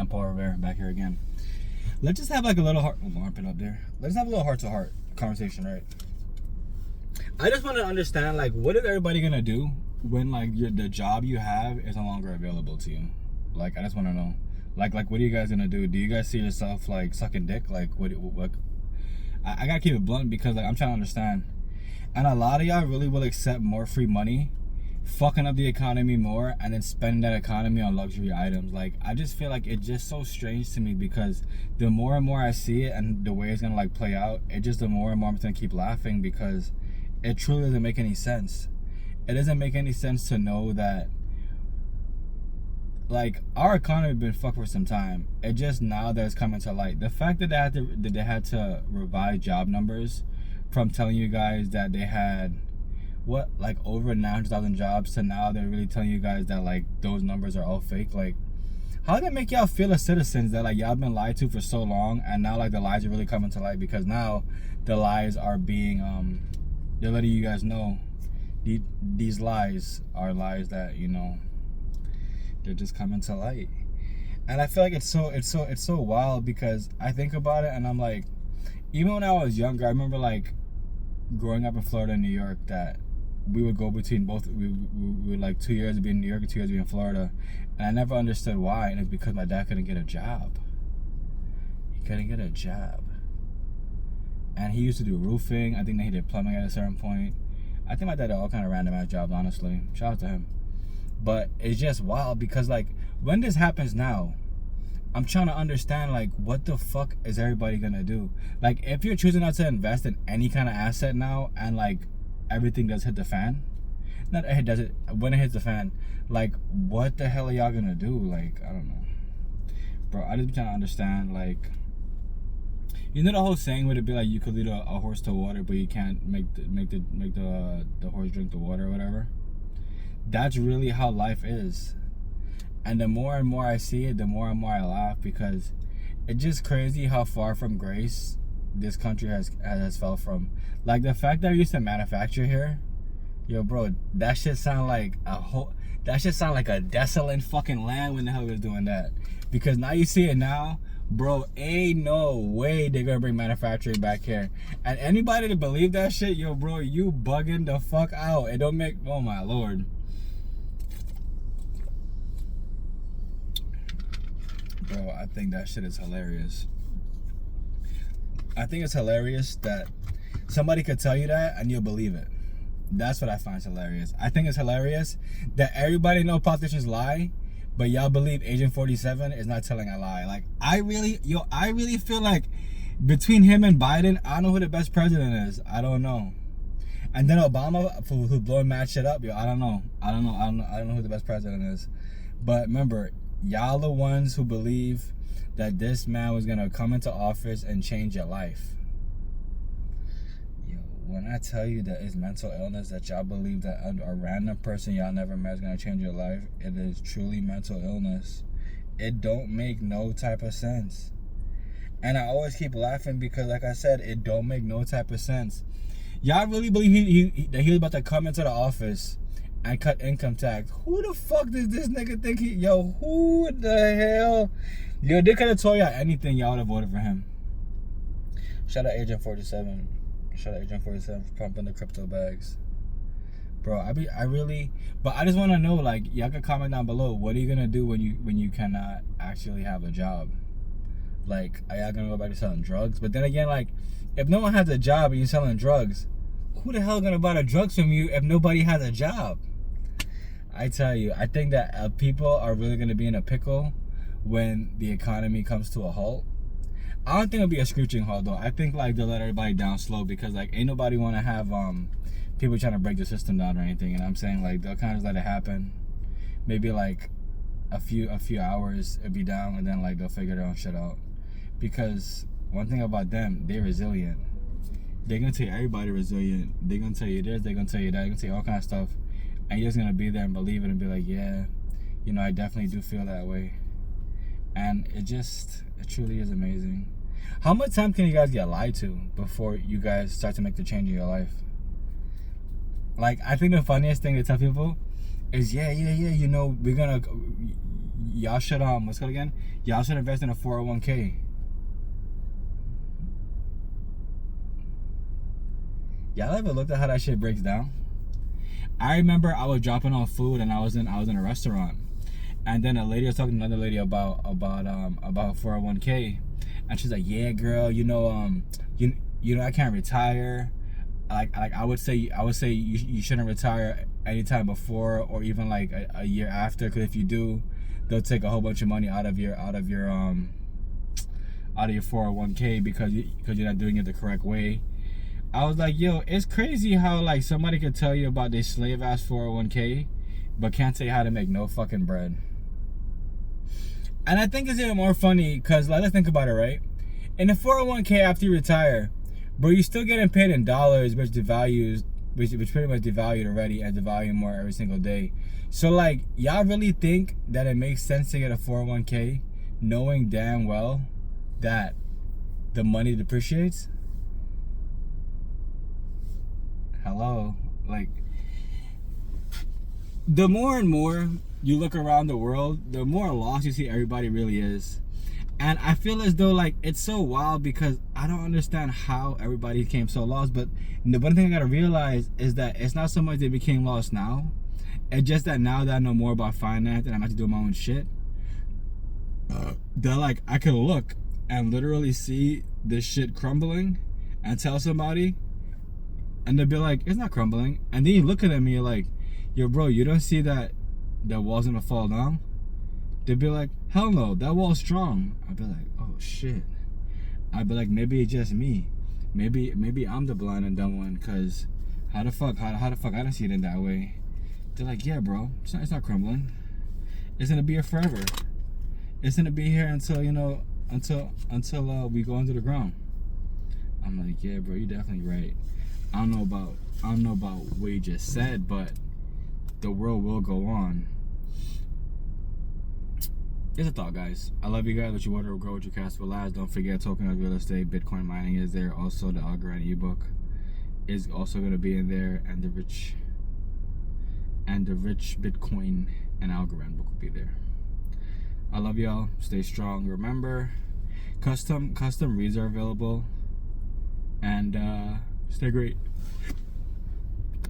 I'm Paul Rivera back here again. Let's just have like a little armpit up there. Let's have a little heart to heart conversation, right? I just want to understand, like, what is everybody gonna do when like the job you have is no longer available to you? Like, I just want to know, like what are you guys gonna do? Do you guys see yourself like sucking dick? Like, what I gotta keep it blunt because like I'm trying to understand, and a lot of y'all really will accept more free money, fucking up the economy more, and then spending that economy on luxury items. Like, I just feel like it's just so strange to me because the more and more I see it and the way it's gonna like play out, it just the more and more I'm gonna keep laughing because it truly doesn't make any sense. It doesn't make any sense to know that like our economy been fucked for some time. It just now that it's coming to light. The fact that they had to revise job numbers from telling you guys that they had what, like over 900,000 jobs to now they're really telling you guys that like those numbers are all fake. Like, how does that make y'all feel as citizens that like y'all been lied to for so long and now like the lies are really coming to light? Because now the lies are being they're letting you guys know these lies are lies that, you know, they're just coming to light. And I feel like it's so wild because I think about it and I'm like, even when I was younger, I remember like growing up in Florida and New York that we would go between both. We would like 2 years to be in New York and 2 years to be in Florida, and I never understood why. And it's because my dad couldn't get a job. He couldn't get a job, and he used to do roofing. I think that he did plumbing at a certain point. I think my dad did all kind of random ass jobs. Honestly, shout out to him. But it's just wild because like when this happens now, I'm trying to understand like what the fuck is everybody gonna do? Like, if you're choosing not to invest in any kind of asset now and like everything does hit the fan, not it does it when it hits the fan, like what the hell are y'all gonna do? Like, I don't know, bro. I just be trying to understand, like, you know the whole saying would it be like you could lead a horse to water but you can't make the horse drink the water or whatever. That's really how life is. And the more and more I see it, the more and more I laugh because it's just crazy how far from grace this country has fell from. Like, the fact that we used to manufacture here, yo, bro, that shit sound like a desolate fucking land when the hell we was doing that. Because now you see it now, bro, ain't no way they're gonna bring manufacturing back here. And anybody to believe that shit, yo, bro, you bugging the fuck out. It don't make, oh my lord. Bro, I think that shit is hilarious. I think it's hilarious that somebody could tell you that and you'll believe it. That's what I find hilarious. I think it's hilarious that everybody know politicians lie, but y'all believe Agent 47 is not telling a lie. Like, I really feel like between him and Biden, I don't know who the best president is. I don't know. And then Obama, who's blowing mad shit up, yo, I don't know who the best president is. But remember, y'all the ones who believe that this man was gonna come into office and change your life. Yo, when I tell you that it's mental illness that y'all believe that a random person y'all never met is gonna change your life, it is truly mental illness. It don't make no type of sense. And I always keep laughing because, like I said, it don't make no type of sense. Y'all really believe that he was about to come into the office and cut income tax? Who the fuck does this nigga think yo, who the hell? Yo, they could have told y'all anything, y'all would have voted for him. Shout out Agent 47. Shout out Agent 47 for pumping the crypto bags. Bro, but I just want to know, like, y'all can comment down below. What are you gonna do when you cannot actually have a job? Like, are y'all gonna go back to selling drugs? But then again, like, if no one has a job and you're selling drugs, who the hell gonna buy the drugs from you if nobody has a job? I tell you, I think that people are really gonna be in a pickle when the economy comes to a halt. I don't think it'll be a screeching halt though. I think like they'll let everybody down slow because like ain't nobody want to have people trying to break the system down or anything. And I'm saying like they'll kind of let it happen. Maybe like a few hours it'll be down and then like they'll figure their own shit out. Because one thing about them, they're resilient. They're gonna tell you everybody resilient. They're gonna tell you this, they're gonna tell you that, they're gonna tell you all kind of stuff. And you're just gonna be there and believe it and be like, yeah, you know, I definitely do feel that way. And it truly is amazing. How much time can you guys get lied to before you guys start to make the change in your life? Like, I think the funniest thing to tell people is, yeah, you know, y'all should what's it called again? Y'all should invest in a 401k. Y'all ever looked at how that shit breaks down? I remember I was dropping off food and I was in a restaurant, and then a lady was talking to another lady about 401k, and she's like, yeah, girl, you know I can't retire. Like I would say you shouldn't retire anytime before or even like a year after, because if you do, they'll take a whole bunch of money out of your 401k because you're not doing it the correct way. I was like, yo, it's crazy how like somebody could tell you about this slave ass 401k, but can't say how to make no fucking bread. And I think it's even more funny because like, let's think about it, right? In the 401k after you retire, bro, you're still getting paid in dollars, which devalues, which pretty much devalued already and devalue more every single day. So like, y'all really think that it makes sense to get a 401k knowing damn well that the money depreciates? Hello? Like, the more and more you look around the world, the more lost you see everybody really is. And I feel as though like it's so wild because I don't understand how everybody became so lost. But the one thing I gotta realize is that it's not so much they became lost now. It's just that now that I know more about finance and I'm actually doing my own shit, that like I can look and literally see this shit crumbling and tell somebody, and they'll be like, it's not crumbling. And then you look at them and you're like, yo, bro, you don't see that the wall's gonna fall down? They'd be like, hell no, that wall's strong. I'd be like, oh shit. I'd be like, maybe it's just me. Maybe I'm the blind and dumb one, cause how the fuck I don't see it in that way. They're like, yeah, bro, it's not crumbling. It's gonna be here forever. It's gonna be here until until we go into the ground. I'm like, yeah, bro, you're definitely right. I don't know about what you just said, but the world will go on. It's a thought, guys. I love you guys. What you water will grow, what you cast will last. Don't forget, token of real estate, Bitcoin mining is there. Also, the Algorand ebook is also going to be in there, and the rich Bitcoin and Algorand book will be there. I love y'all. Stay strong. Remember, custom reads are available, and stay great.